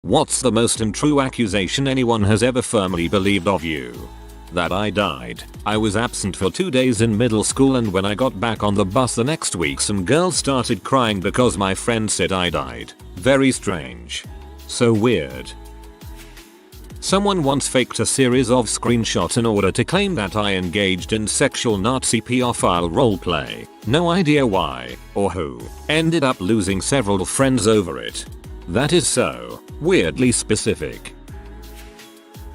What's the most untrue accusation anyone has ever firmly believed of you? That I died. I was absent for 2 days in middle school, and when I got back on the bus the next week, some girls started crying because my friend said I died. Very strange. So weird. Someone once faked a series of screenshots in order to claim that I engaged in sexual Nazi pedophile roleplay. No idea why or who. Ended up losing several friends over it. That is so weirdly specific.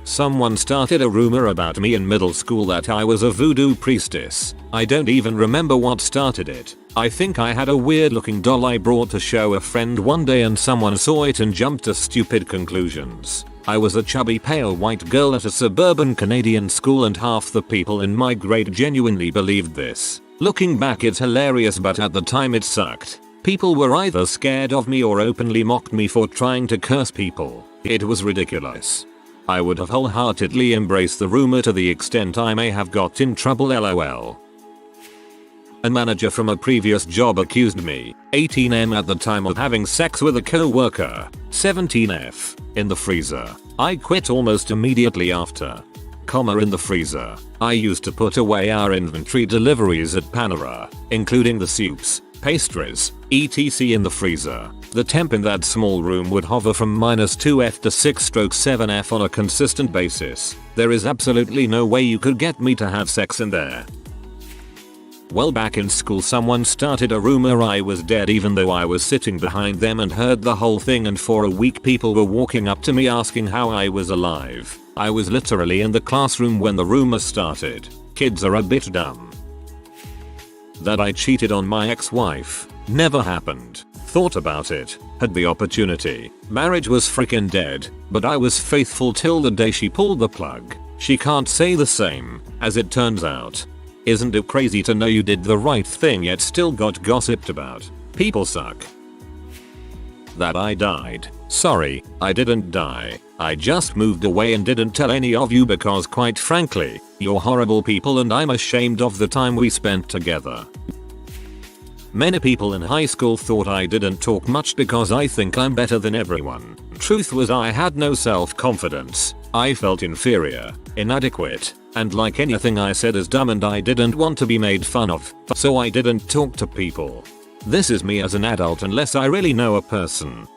Someone started a rumor about me in middle school that I was a voodoo priestess. I don't even remember what started it. I think I had a weird looking doll I brought to show a friend one day, and someone saw it and jumped to stupid conclusions. I was a chubby pale white girl at a suburban Canadian school, and half the people in my grade genuinely believed this. Looking back, it's hilarious, but at the time it sucked. People were either scared of me or openly mocked me for trying to curse people. It was ridiculous. I would have wholeheartedly embraced the rumor to the extent I may have got in trouble, lol. A manager from a previous job accused me, 18M at the time, of having sex with a co-worker, 17F, in the freezer. I quit almost immediately after. In the freezer. I used to put away our inventory deliveries at Panera, including the soups, pastries, etc. in the freezer. The temp in that small room would hover from -2F to 6/7F on a consistent basis. There is absolutely no way you could get me to have sex in there. Well, back in school, someone started a rumor I was dead, even though I was sitting behind them and heard the whole thing, and for a week people were walking up to me asking how I was alive. I was literally in the classroom when the rumor started. Kids are a bit dumb. That I cheated on my ex-wife. Never happened. Thought about it. Had the opportunity. Marriage was freaking dead, but I was faithful till the day she pulled the plug. She can't say the same, as it turns out. Isn't it crazy to know you did the right thing yet still got gossiped about? People suck. That I died. Sorry, I didn't die. I just moved away and didn't tell any of you because, quite frankly, you're horrible people and I'm ashamed of the time we spent together. Many people in high school thought I didn't talk much because I think I'm better than everyone. Truth was, I had no self-confidence. I felt inferior, inadequate, and like anything I said is dumb, and I didn't want to be made fun of, so I didn't talk to people. This is me as an adult unless I really know a person.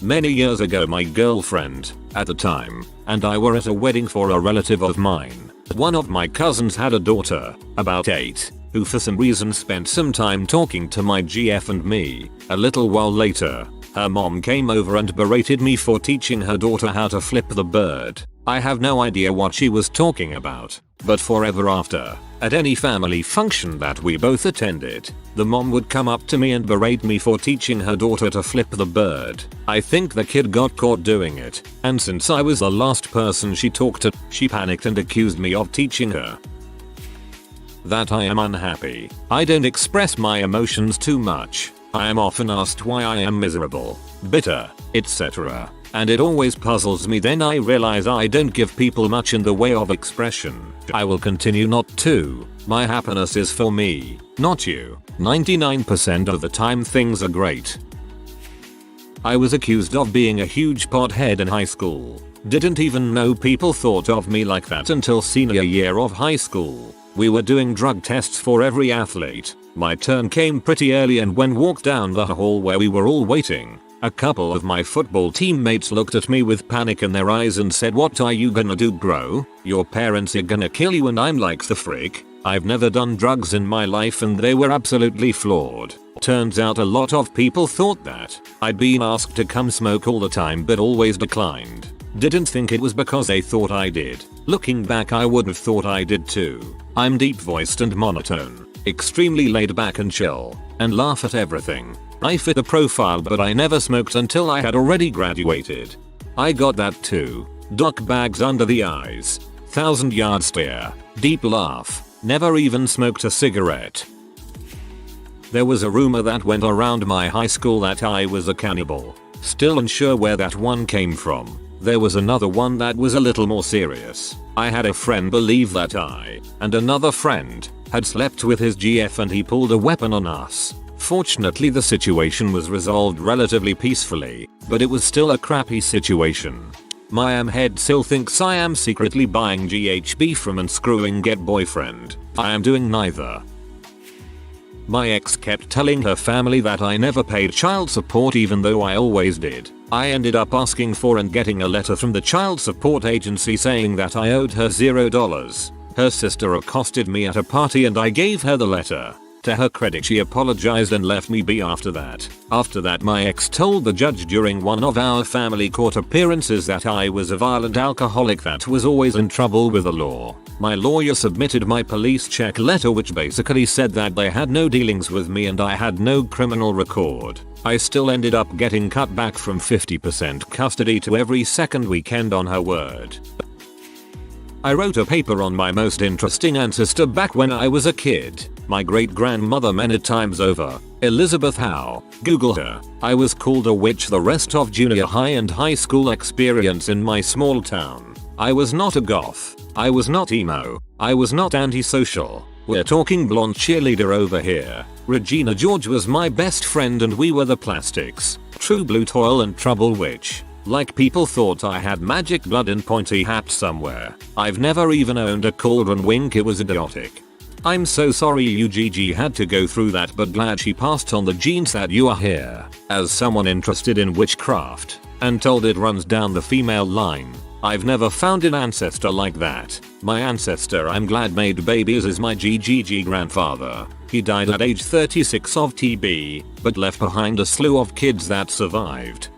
Many years ago, my girlfriend, at the time, and I were at a wedding for a relative of mine. One of my cousins had a daughter, about 8, who for some reason spent some time talking to my GF and me. A little while later, her mom came over and berated me for teaching her daughter how to flip the bird. I have no idea what she was talking about, but forever after, at any family function that we both attended, the mom would come up to me and berate me for teaching her daughter to flip the bird. I think the kid got caught doing it, and since I was the last person she talked to, she panicked and accused me of teaching her. That I am unhappy. I don't express my emotions too much. I am often asked why I am miserable, bitter, etc. And it always puzzles me. Then I realize I don't give people much in the way of expression. I will continue not to. My happiness is for me, not you. 99% of the time things are great. I was accused of being a huge pothead in high school. Didn't even know people thought of me like that until senior year of high school. We were doing drug tests for every athlete. My turn came pretty early, and when walked down the hall where we were all waiting, a couple of my football teammates looked at me with panic in their eyes and said, "What are you gonna do, bro? Your parents are gonna kill you." And I'm like, the frick? I've never done drugs in my life, and they were absolutely floored. Turns out a lot of people thought that. I'd been asked to come smoke all the time but always declined. Didn't think it was because they thought I did. Looking back, I would have thought I did too. I'm deep voiced and monotone, extremely laid back and chill, and laugh at everything. I fit the profile, but I never smoked until I had already graduated. I got that too. Doc bags under the eyes, 1,000-yard stare, deep laugh, never even smoked a cigarette. There was a rumor that went around my high school that I was a cannibal. Still unsure where that one came from. There was another one that was a little more serious. I had a friend believe that I and another friend had slept with his GF and he pulled a weapon on us. Fortunately the situation was resolved relatively peacefully, but it was still a crappy situation. My head still thinks I am secretly buying GHB from and screwing get boyfriend. I am doing neither. My ex kept telling her family that I never paid child support even though I always did. I ended up asking for and getting a letter from the child support agency saying that I owed her $0. Her sister accosted me at a party and I gave her the letter. To her credit, she apologized and left me be after that. After that, my ex told the judge during one of our family court appearances that I was a violent alcoholic that was always in trouble with the law. My lawyer submitted my police check letter which basically said that they had no dealings with me and I had no criminal record. I still ended up getting cut back from 50% custody to every second weekend on her word. I wrote a paper on my most interesting ancestor back when I was a kid. My great grandmother many times over. Elizabeth Howe. Google her. I was called a witch the rest of junior high and high school experience in my small town. I was not a goth. I was not emo. I was not antisocial. We're talking blonde cheerleader over here. Regina George was my best friend and we were the plastics. True blue toil and trouble witch. Like people thought I had magic blood and pointy hat somewhere. I've never even owned a cauldron wink, it was idiotic. I'm so sorry UGG had to go through that, but glad she passed on the genes that you are here. As someone interested in witchcraft and told it runs down the female line, I've never found an ancestor like that. My ancestor I'm glad made babies is my GGG grandfather. He died at age 36 of TB, but left behind a slew of kids that survived.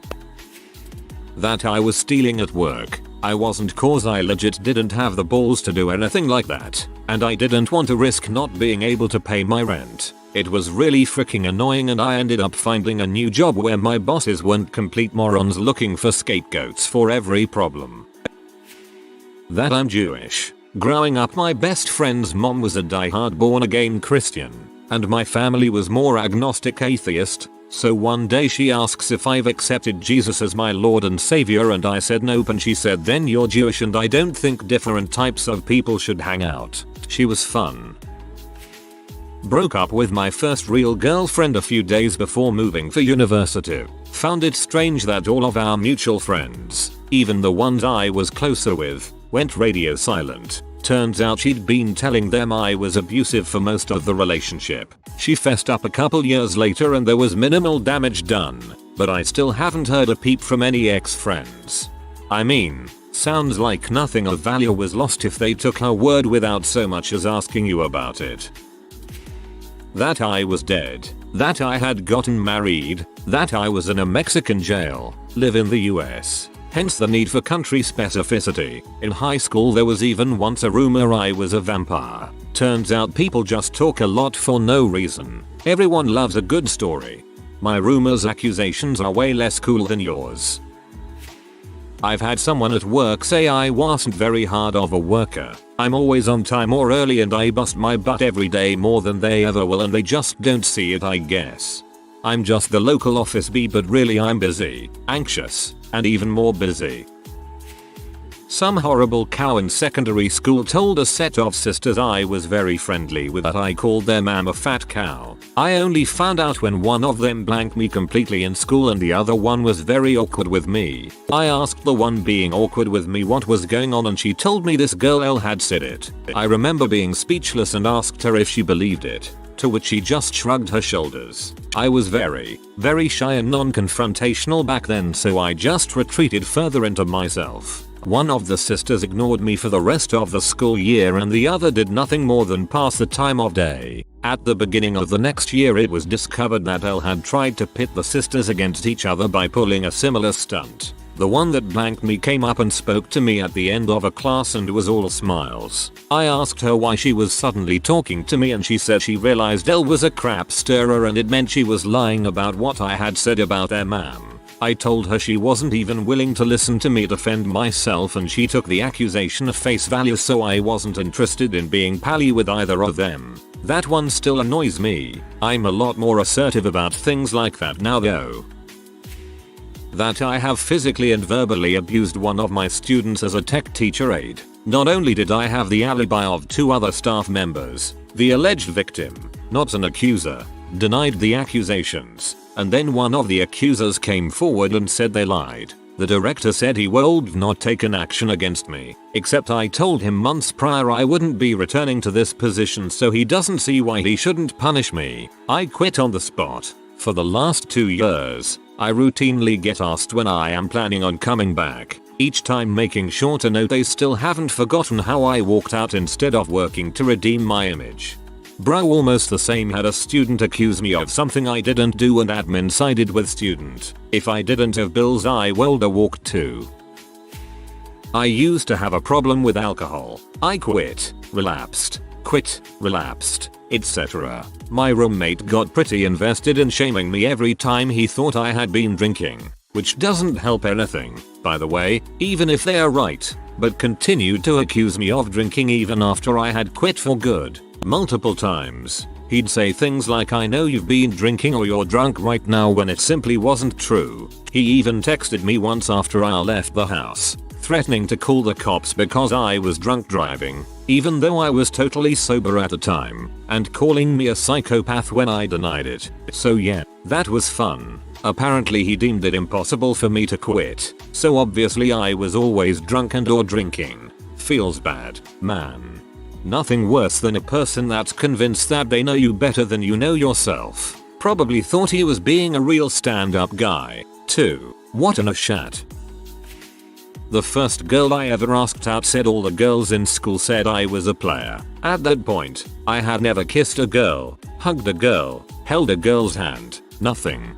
That I was stealing at work. I wasn't, cause I legit didn't have the balls to do anything like that, and I didn't want to risk not being able to pay my rent. It was really freaking annoying and I ended up finding a new job where my bosses weren't complete morons looking for scapegoats for every problem. That I'm Jewish. Growing up my best friend's mom was a die-hard born-again Christian, and my family was more agnostic atheist. So one day she asks if I've accepted Jesus as my Lord and Savior and I said nope, and she said then you're Jewish and I don't think different types of people should hang out. She was fun. Broke up with my first real girlfriend a few days before moving for university. Found it strange that all of our mutual friends, even the ones I was closer with, went radio silent. Turns out she'd been telling them I was abusive for most of the relationship. She fessed up a couple years later and there was minimal damage done, but I still haven't heard a peep from any ex-friends. I mean, sounds like nothing of value was lost if they took her word without so much as asking you about it. That I was dead. That I had gotten married. That I was in a Mexican jail. Live in the US. Hence the need for country specificity. In high school there was even once a rumor I was a vampire. Turns out people just talk a lot for no reason. Everyone loves a good story. My rumors accusations are way less cool than yours. I've had someone at work say I wasn't very hard of a worker. I'm always on time or early and I bust my butt every day more than they ever will and they just don't see it, I guess. I'm just the local office bee, but really I'm busy, anxious, and even more busy. Some horrible cow in secondary school told a set of sisters I was very friendly with that I called their mom a fat cow. I only found out when one of them blanked me completely in school and the other one was very awkward with me. I asked the one being awkward with me what was going on and she told me this girl L had said it. I remember being speechless and asked her if she believed it, to which she just shrugged her shoulders. I was very shy and non-confrontational back then, so I just retreated further into myself. One of the sisters ignored me for the rest of the school year and the other did nothing more than pass the time of day. At the beginning of the next year it was discovered that Elle had tried to pit the sisters against each other by pulling a similar stunt. The one that blanked me came up and spoke to me at the end of a class and was all smiles. I asked her why she was suddenly talking to me and she said she realized Elle was a crap stirrer and it meant she was lying about what I had said about their ma'am. I told her she wasn't even willing to listen to me defend myself and she took the accusation at face value, so I wasn't interested in being pally with either of them. That one still annoys me. I'm a lot more assertive about things like that now though. That I have physically and verbally abused one of my students as a tech teacher aide. Not only did I have the alibi of 2 other staff members, the alleged victim, not an accuser, denied the accusations, and then one of the accusers came forward and said they lied. The director said he would not taken action against me, except I told him months prior I wouldn't be returning to this position, so he doesn't see why he shouldn't punish me. I quit on the spot. For the last 2 years, I routinely get asked when I am planning on coming back, each time making sure to note they still haven't forgotten how I walked out instead of working to redeem my image. Bro, almost the same. Had a student accuse me of something I didn't do and admin sided with student. If I didn't have bills I would have walked too. I used to have a problem with alcohol. I quit, relapsed, etc. My roommate got pretty invested in shaming me every time he thought I had been drinking, which doesn't help anything, by the way, even if they are right, but continued to accuse me of drinking even after I had quit for good. Multiple times. He'd say things like, I know you've been drinking or you're drunk right now, when it simply wasn't true. He even texted me once after I left the house, threatening to call the cops because I was drunk driving, even though I was totally sober at the time, and calling me a psychopath when I denied it. So yeah, that was fun. Apparently he deemed it impossible for me to quit, so obviously I was always drunk and or drinking. Feels bad, man. Nothing worse than a person that's convinced that they know you better than you know yourself. Probably thought he was being a real stand-up guy, too. What a shat. The first girl I ever asked out said all the girls in school said I was a player. At that point, I had never kissed a girl, hugged a girl, held a girl's hand, nothing.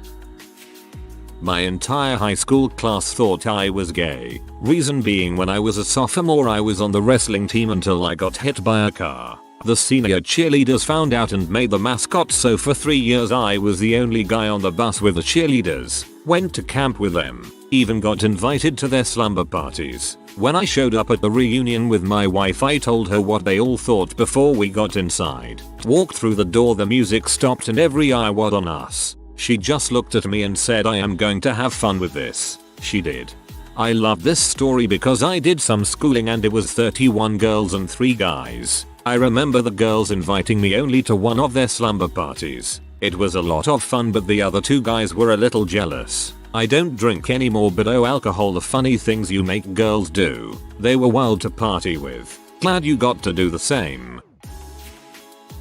My entire high school class thought I was gay. Reason being, when I was a sophomore I was on the wrestling team until I got hit by a car. The senior cheerleaders found out and made the mascot, so for 3 years I was the only guy on the bus with the cheerleaders. Went to camp with them. Even got invited to their slumber parties. When I showed up at the reunion with my wife I told her what they all thought before we got inside. Walked through the door, the music stopped and every eye was on us. She just looked at me and said, I am going to have fun with this. She did. I love this story because I did some schooling and it was 31 girls and 3 guys. I remember the girls inviting me only to one of their slumber parties. It was a lot of fun, but the other 2 guys were a little jealous. I don't drink anymore, but oh, alcohol, the funny things you make girls do. They were wild to party with. Glad you got to do the same.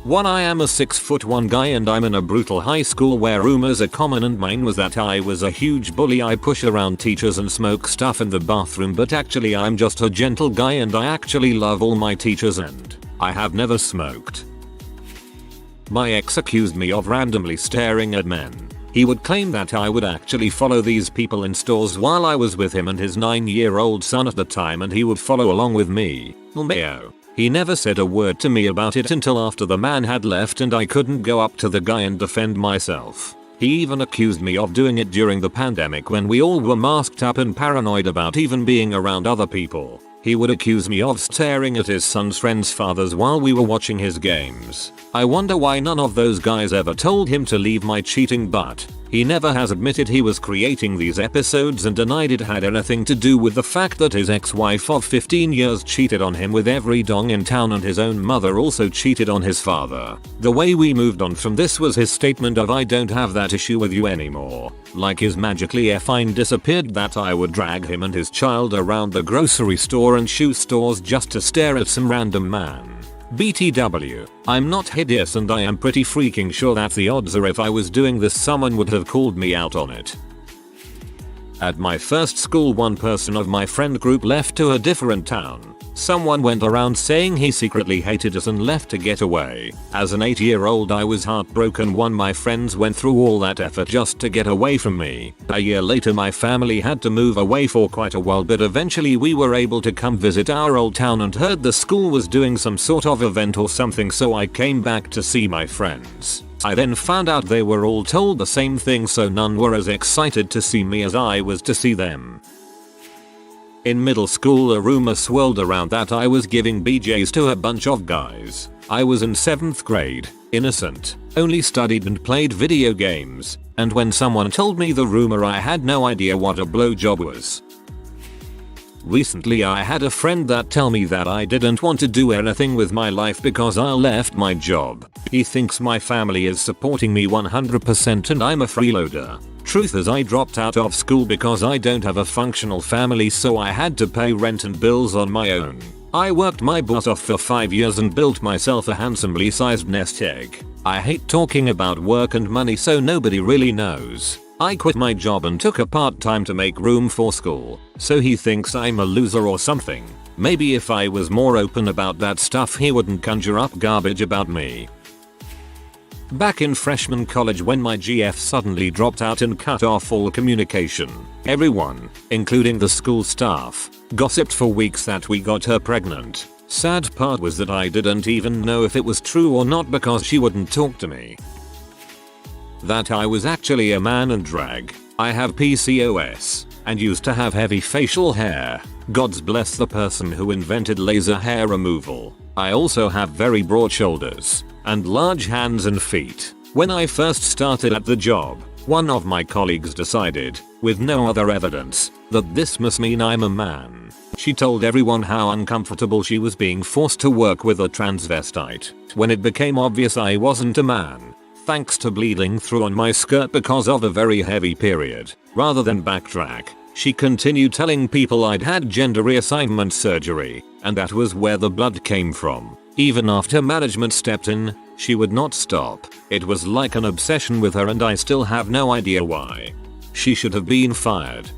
1. I am a 6'1" guy and I'm in a brutal high school where rumors are common, and mine was that I was a huge bully. I push around teachers and smoke stuff in the bathroom, but actually I'm just a gentle guy and I actually love all my teachers and I have never smoked. My ex accused me of randomly staring at men. He would claim that I would actually follow these people in stores while I was with him and his 9-year-old son at the time, and he would follow along with me. Lmao. He never said a word to me about it until after the man had left and I couldn't go up to the guy and defend myself. He even accused me of doing it during the pandemic when we all were masked up and paranoid about even being around other people. He would accuse me of staring at his son's friends' fathers while we were watching his games. I wonder why none of those guys ever told him to leave my cheating butt. He never has admitted he was creating these episodes and denied it had anything to do with the fact that his ex-wife of 15 years cheated on him with every dong in town, and his own mother also cheated on his father. The way we moved on from this was his statement of, I don't have that issue with you anymore. Like his magically effing disappeared that I would drag him and his child around the grocery store and shoe stores just to stare at some random man. BTW, I'm not hideous and I am pretty freaking sure that the odds are if I was doing this someone would have called me out on it. At my first school, one person of my friend group left to a different town. Someone went around saying he secretly hated us and left to get away. As an 8-year-old I was heartbroken. One, my friends went through all that effort just to get away from me. A year later my family had to move away for quite a while, but eventually we were able to come visit our old town and heard the school was doing some sort of event or something, so I came back to see my friends. I then found out they were all told the same thing, so none were as excited to see me as I was to see them. In middle school a rumor swirled around that I was giving BJs to a bunch of guys. I was in 7th grade, innocent, only studied and played video games, and when someone told me the rumor I had no idea what a blowjob was. Recently I had a friend that tell me that I didn't want to do anything with my life because I left my job. He thinks my family is supporting me 100% and I'm a freeloader. Truth is I dropped out of school because I don't have a functional family, so I had to pay rent and bills on my own. I worked my butt off for 5 years and built myself a handsomely sized nest egg. I hate talking about work and money, so nobody really knows. I quit my job and took a part-time to make room for school, so he thinks I'm a loser or something. Maybe if I was more open about that stuff he wouldn't conjure up garbage about me. Back in freshman college when my GF suddenly dropped out and cut off all communication, everyone, including the school staff, gossiped for weeks that we got her pregnant. Sad part was that I didn't even know if it was true or not because she wouldn't talk to me. That I was actually a man and drag. I have PCOS and used to have heavy facial hair. Gods bless the person who invented laser hair removal. I also have very broad shoulders and large hands and feet. When I first started at the job, one of my colleagues decided, with no other evidence, that this must mean I'm a man. She told everyone how uncomfortable she was being forced to work with a transvestite. When it became obvious I wasn't a man, thanks to bleeding through on my skirt because of a very heavy period, rather than backtrack, she continued telling people I'd had gender reassignment surgery, and that was where the blood came from. Even after management stepped in, she would not stop. It was like an obsession with her and I still have no idea why. She should have been fired.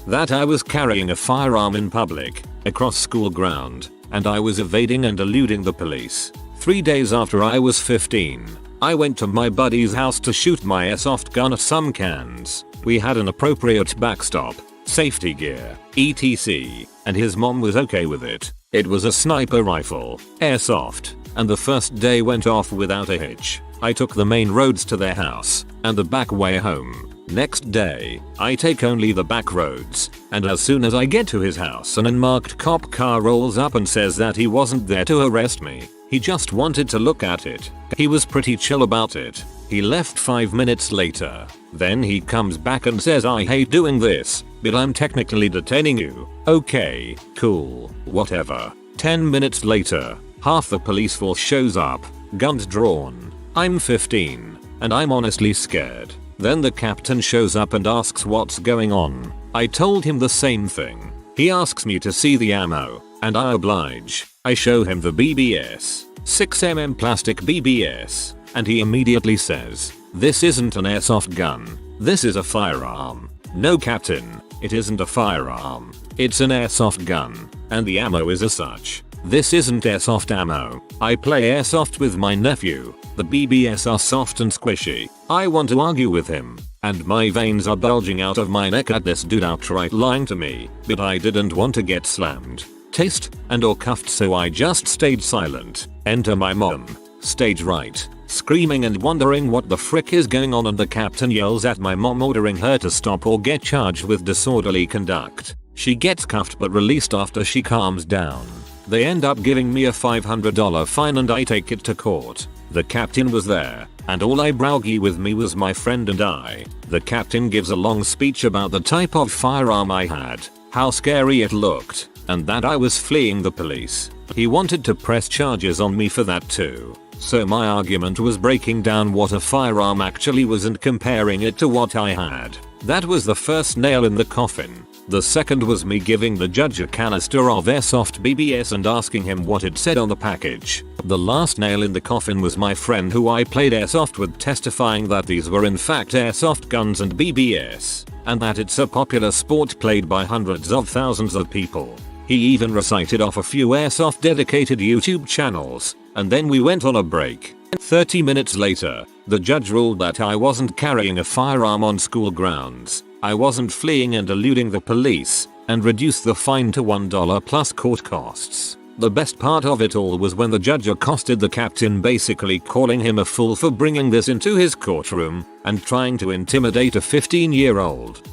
That I was carrying a firearm in public, across school ground, and I was evading and eluding the police. 3 days after I was 15, I went to my buddy's house to shoot my airsoft gun at some cans. We had an appropriate backstop, safety gear, etc., and his mom was okay with it. It was a sniper rifle, airsoft, and the first day went off without a hitch. I took the main roads to their house, and the back way home. Next day, I take only the back roads, and as soon as I get to his house an unmarked cop car rolls up and says that he wasn't there to arrest me. He just wanted to look at it. He was pretty chill about it. He left 5 minutes later. Then he comes back and says I hate doing this, but I'm technically detaining you. Okay, cool, whatever. 10 minutes later, half the police force shows up, guns drawn. I'm 15, and I'm honestly scared. Then the captain shows up and asks what's going on. I told him the same thing. He asks me to see the ammo, and I oblige. I show him the BBS, 6mm plastic BBS, and he immediately says, "This isn't an airsoft gun. This is a firearm." "No, Captain, it isn't a firearm. It's an airsoft gun, and the ammo is as such. This isn't airsoft ammo. I play airsoft with my nephew. The BBS are soft and squishy." I want to argue with him, and my veins are bulging out of my neck at this dude outright lying to me, but I didn't want to get slammed, tased, and or cuffed, so I just stayed silent. Enter my mom, stage right, screaming and wondering what the frick is going on, and the captain yells at my mom ordering her to stop or get charged with disorderly conduct. She gets cuffed but released after she calms down. They end up giving me a $500 fine and I take it to court. The captain was there, and all eyebrowgy with me was my friend and I. The captain gives a long speech about the type of firearm I had, how scary it looked, and that I was fleeing the police. He wanted to press charges on me for that too. So my argument was breaking down what a firearm actually was and comparing it to what I had. That was the first nail in the coffin. The second was me giving the judge a canister of airsoft BBS and asking him what it said on the package. The last nail in the coffin was my friend who I played airsoft with testifying that these were in fact airsoft guns and BBS, and that it's a popular sport played by hundreds of thousands of people. He even recited off a few airsoft dedicated YouTube channels, and then we went on a break. 30 minutes later, the judge ruled that I wasn't carrying a firearm on school grounds, I wasn't fleeing and eluding the police, and reduced the fine to $1 plus court costs. The best part of it all was when the judge accosted the captain, basically calling him a fool for bringing this into his courtroom and trying to intimidate a 15-year-old.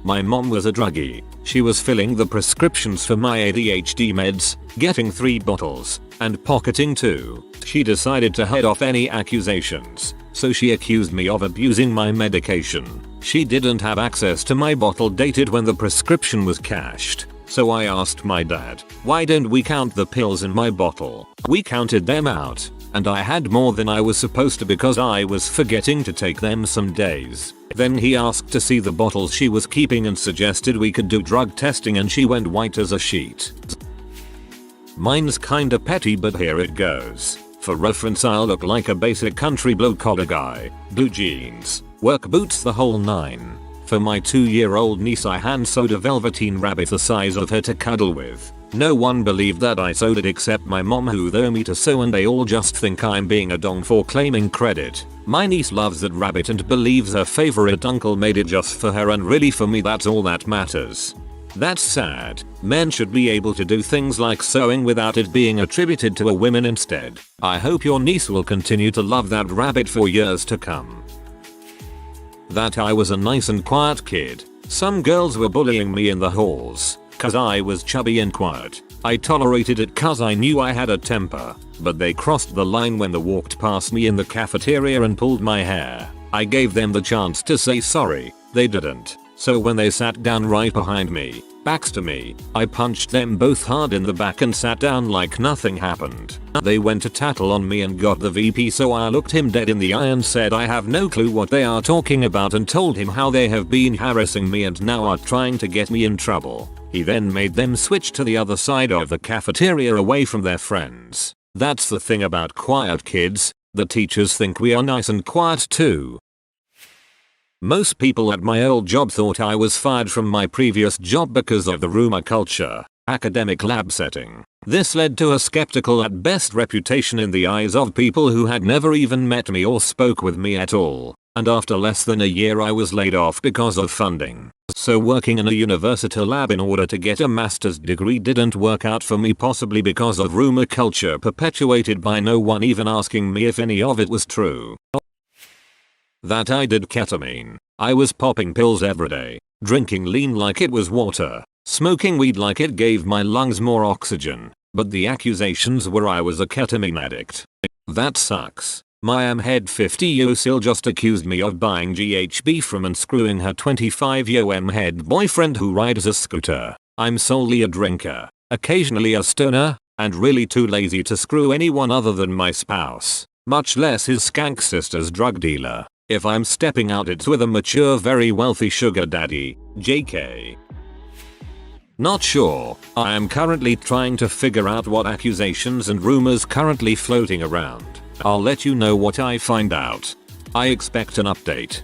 My mom was a druggie. She was filling the prescriptions for my ADHD meds, getting 3 bottles, and pocketing 2. She decided to head off any accusations, so she accused me of abusing my medication. She didn't have access to my bottle dated when the prescription was cashed. So I asked my dad, why don't we count the pills in my bottle? We counted them out, and I had more than I was supposed to because I was forgetting to take them some days. Then he asked to see the bottles she was keeping and suggested we could do drug testing, and she went white as a sheet. Mine's kinda petty, but here it goes. For reference, I'll look like a basic country blue collar guy. Blue jeans, work boots, the whole nine. For my 2-year-old niece I hand sewed a velveteen rabbit the size of her to cuddle with. No one believed that I sewed it except my mom, who though me to sew, and they all just think I'm being a dong for claiming credit. My niece loves that rabbit and believes her favorite uncle made it just for her, and really for me that's all that matters. That's sad. Men should be able to do things like sewing without it being attributed to a woman instead. I hope your niece will continue to love that rabbit for years to come. That I was a nice and quiet kid. Some girls were bullying me in the halls cause I was chubby and quiet. I tolerated it cause I knew I had a temper, but they crossed the line when they walked past me in the cafeteria and pulled my hair. I gave them the chance to say sorry. They didn't. So when they sat down right behind me, backs to me, I punched them both hard in the back and sat down like nothing happened. They went to tattle on me and got the VP, so I looked him dead in the eye and said I have no clue what they are talking about, and told him how they have been harassing me and now are trying to get me in trouble. He then made them switch to the other side of the cafeteria away from their friends. That's the thing about quiet kids, the teachers think we are nice and quiet too. Most people at my old job thought I was fired from my previous job because of the rumor culture, academic lab setting. This led to a skeptical at best reputation in the eyes of people who had never even met me or spoke with me at all. And after less than a year I was laid off because of funding. So working in a university lab in order to get a master's degree didn't work out for me, possibly because of rumor culture perpetuated by no one even asking me if any of it was true. That I did ketamine. I was popping pills every day, drinking lean like it was water, smoking weed like it gave my lungs more oxygen, but the accusations were I was a ketamine addict. That sucks. My head 50-year-old just accused me of buying GHB from and screwing her 25-year-old head boyfriend who rides a scooter. I'm solely a drinker, occasionally a stoner, and really too lazy to screw anyone other than my spouse, much less his skank sister's drug dealer. If I'm stepping out, it's with a mature, very wealthy sugar daddy. JK. Not sure. I am currently trying to figure out what accusations and rumors currently floating around. I'll let you know what I find out. I expect an update.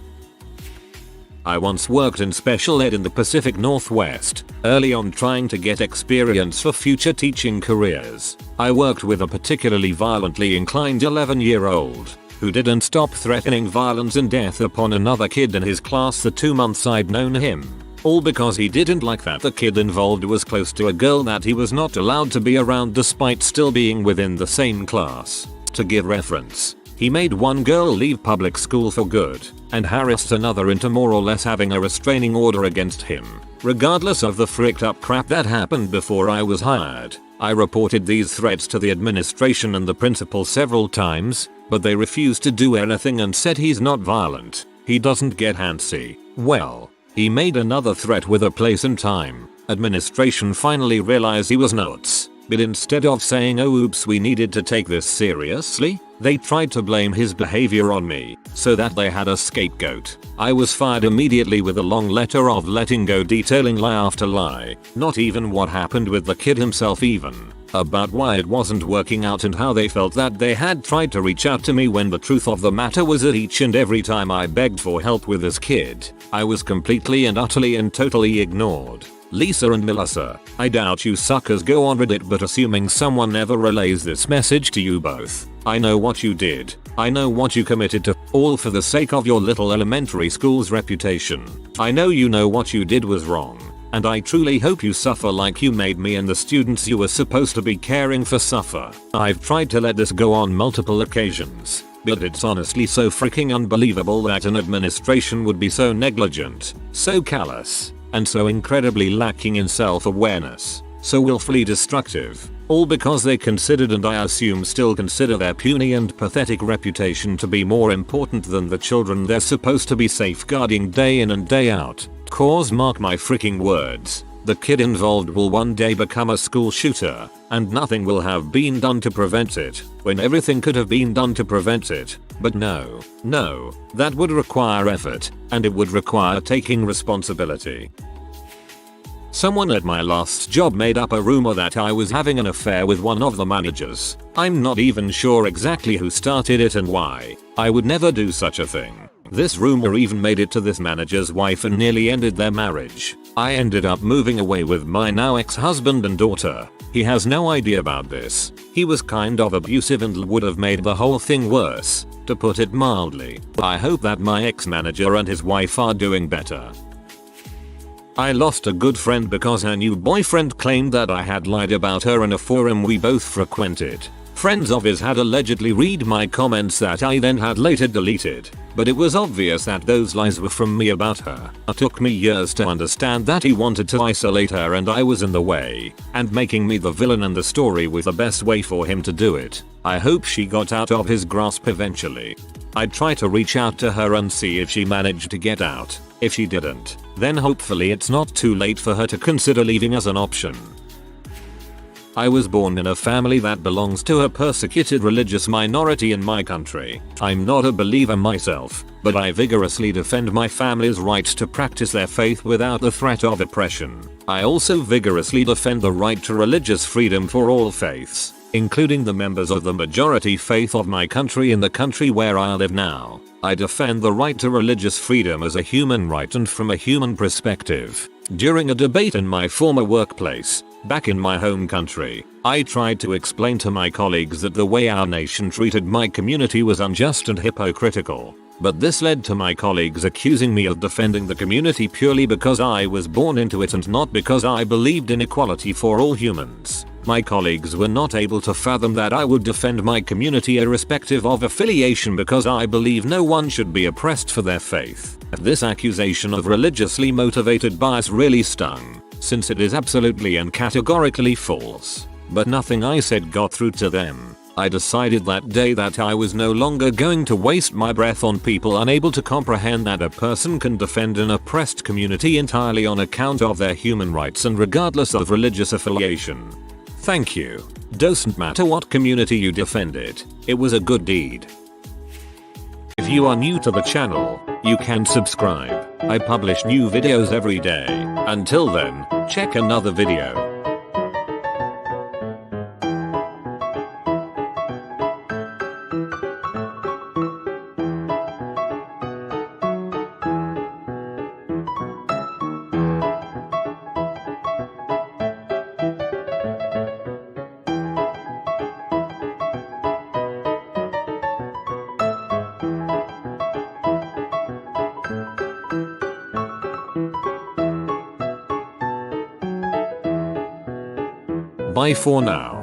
I once worked in special ed in the Pacific Northwest, early on trying to get experience for future teaching careers. I worked with a particularly violently inclined 11-year-old. Who didn't stop threatening violence and death upon another kid in his class the 2 months I'd known him. All because he didn't like that the kid involved was close to a girl that he was not allowed to be around despite still being within the same class. To give reference, he made one girl leave public school for good, and harassed another into more or less having a restraining order against him. Regardless of the fricked up crap that happened before I was hired, I reported these threats to the administration and the principal several times, but they refused to do anything and said he's not violent, he doesn't get handsy. Well, he made another threat with a place and time. Administration finally realized he was nuts, but instead of saying oh oops we needed to take this seriously, they tried to blame his behavior on me, so that they had a scapegoat. I was fired immediately with a long letter of letting go detailing lie after lie, not even what happened with the kid himself even, about why it wasn't working out and how they felt that they had tried to reach out to me when the truth of the matter was that each and every time I begged for help with this kid, I was completely and utterly and totally ignored. Lisa and Melissa, I doubt you suckers go on Reddit, but assuming someone ever relays this message to you both, I know what you did. I know what you committed to, all for the sake of your little elementary school's reputation. I know you know what you did was wrong, and I truly hope you suffer like you made me and the students you were supposed to be caring for suffer. I've tried to let this go on multiple occasions, but it's honestly so freaking unbelievable that an administration would be so negligent, so callous, and so incredibly lacking in self-awareness. so willfully destructive, all because they considered, and I assume still consider, their puny and pathetic reputation to be more important than the children they're supposed to be safeguarding day in and day out. Cause, mark my freaking words, the kid involved will one day become a school shooter, and nothing will have been done to prevent it, when everything could have been done to prevent it. But no, that would require effort, and it would require taking responsibility. Someone at my last job made up a rumor that I was having an affair with one of the managers. I'm not even sure exactly who started it and why. I would never do such a thing. This rumor even made it to this manager's wife and nearly ended their marriage. I ended up moving away with my now ex-husband and daughter. He has no idea about this. He was kind of abusive and would have made the whole thing worse, to put it mildly. I hope that my ex-manager and his wife are doing better. I lost a good friend because her new boyfriend claimed that I had lied about her in a forum we both frequented. Friends of his had allegedly read my comments that I then had later deleted, but it was obvious that those lies were from me about her. It took me years to understand that he wanted to isolate her and I was in the way, and making me the villain in the story was the best way for him to do it. I hope she got out of his grasp eventually. I'd try to reach out to her and see if she managed to get out. If she didn't, then hopefully it's not too late for her to consider leaving as an option. I was born in a family that belongs to a persecuted religious minority in my country. I'm not a believer myself, but I vigorously defend my family's right to practice their faith without the threat of oppression. I also vigorously defend the right to religious freedom for all faiths, including the members of the majority faith of my country in the country where I live now. I defend the right to religious freedom as a human right and from a human perspective. During a debate in my former workplace, back in my home country, I tried to explain to my colleagues that the way our nation treated my community was unjust and hypocritical. But this led to my colleagues accusing me of defending the community purely because I was born into it and not because I believed in equality for all humans. My colleagues were not able to fathom that I would defend my community irrespective of affiliation because I believe no one should be oppressed for their faith. This accusation of religiously motivated bias really stung, since it is absolutely and categorically false. But nothing I said got through to them. I decided that day that I was no longer going to waste my breath on people unable to comprehend that a person can defend an oppressed community entirely on account of their human rights and regardless of religious affiliation. Thank you. Doesn't matter what community you defended, it was a good deed. If you are new to the channel, you can subscribe. I publish new videos every day. Until then, check another video. Bye for now.